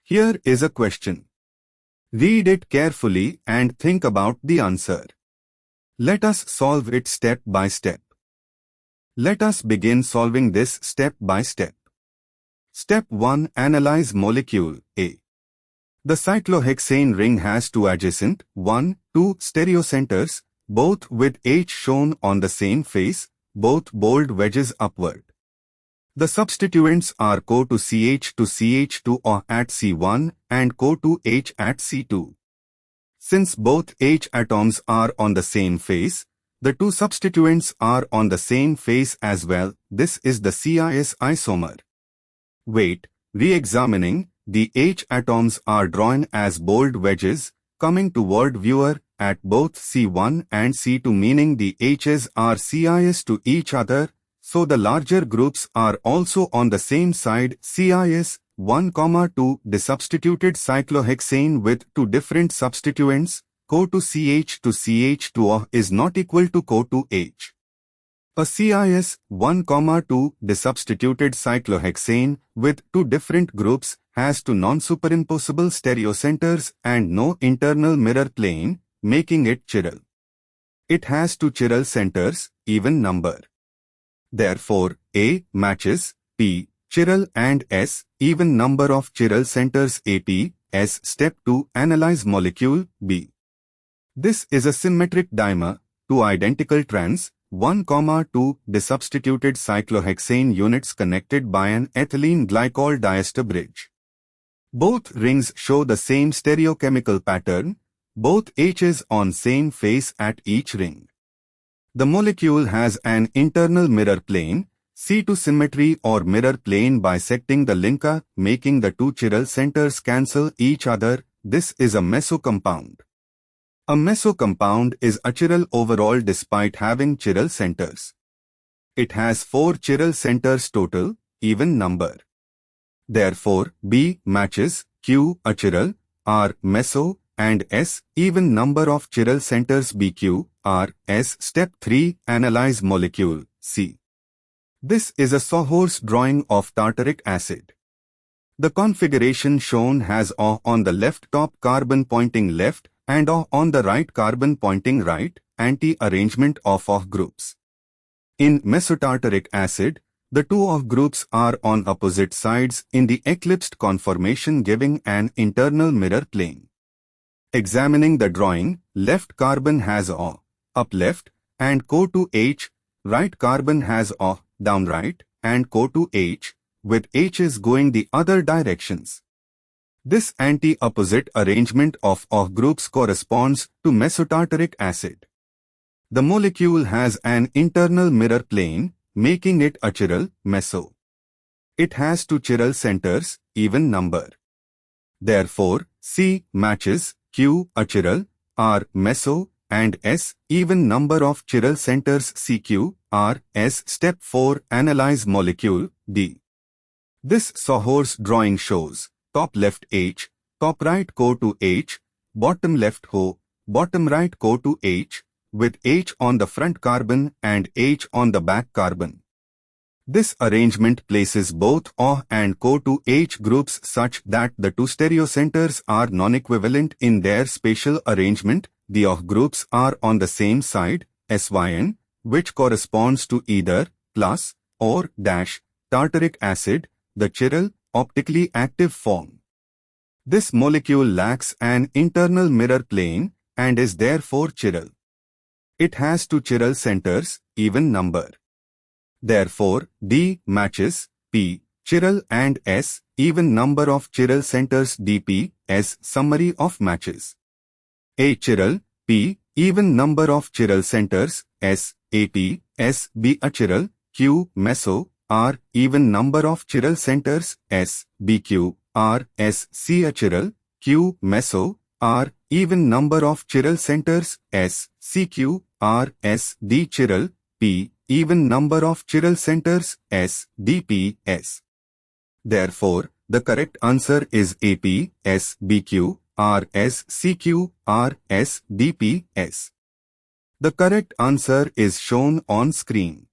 Here is a question. Read it carefully and think about the answer. Let us solve it step by step. Let us begin solving this step by step. Step 1. Analyze molecule A. The cyclohexane ring has two adjacent, 1, 2 stereocenters, both with H shown on the same face, both bold wedges upward. The substituents are CO to CH to CH2O at C1 and CO to H at C2. Since both H atoms are on the same face, the two substituents are on the same face as well. This is the CIS isomer. Wait, re-examining, the H atoms are drawn as bold wedges, coming toward viewer at both C1 and C2, meaning the H's are CIS to each other, so the larger groups are also on the same side. CIS 1, 2. The substituted cyclohexane with two different substituents, CO to CH to CH2O, is not equal to CO to H. A CIS 1, 2. The substituted cyclohexane with two different groups has two non-superimposable stereocenters and no internal mirror plane, making it chiral. It has two chiral centers, even number. Therefore, A matches P, chiral, and S, even number of chiral centers AP, S. Step 2. Analyze molecule B. This is a symmetric dimer, two identical strands, 1, 2. The substituted cyclohexane units connected by an ethylene glycol diester bridge. Both rings show the same stereochemical pattern, both H's on same face at each ring. The molecule has an internal mirror plane, C2 symmetry or mirror plane bisecting the linker, making the two chiral centers cancel each other. This is a meso compound. A meso compound is achiral overall despite having chiral centers. It has 4 chiral centers total, even number. Therefore, B matches Q achiral, R meso, and S even number of chiral centers BQ, R, S. Step 3. Analyze molecule C. This is a sawhorse drawing of tartaric acid. The configuration shown has O on the left top carbon pointing left and O on the right carbon pointing right, anti-arrangement of O groups. In mesotartaric acid, the two O groups are on opposite sides in the eclipsed conformation, giving an internal mirror plane. Examining the drawing, left carbon has O, up left, and CO to H, right carbon has O, down right, and CO to H, with H's going the other directions. This anti-opposite arrangement of O groups corresponds to mesotartaric acid. The molecule has an internal mirror plane, making it achiral, meso. It has two chiral centers, even number. Therefore, C matches Q achiral, R meso, and S even number of chiral centers CQ, R, S. Step 4. Analyze molecule D. This sawhorse drawing shows top left H, top right CO to H, bottom left HO, bottom right CO to H, with H on the front carbon and H on the back carbon. This arrangement places both O and CO to H groups such that the two stereocenters are non-equivalent in their spatial arrangement. The O groups are on the same side, SYN, which corresponds to either plus or dash tartaric acid, the chiral, optically active form. This molecule lacks an internal mirror plane and is therefore chiral. It has two chiral centers, even number. Therefore, D matches P, chiral, and S, even number of chiral centers DP, S. Summary of matches. A chiral, P, even number of chiral centers, S, AP, S. B achiral, Q, meso, R, even number of chiral centers, S, BQ, R, S. C achiral, Q, meso, R, even number of chiral centers, S, CQ, R, S. D chiral, P, even number of chiral centers, S, DP, S. Therefore, the correct answer is AP, S, BQ, R, S, CQ, R, S, DP, S. The correct answer is shown on screen.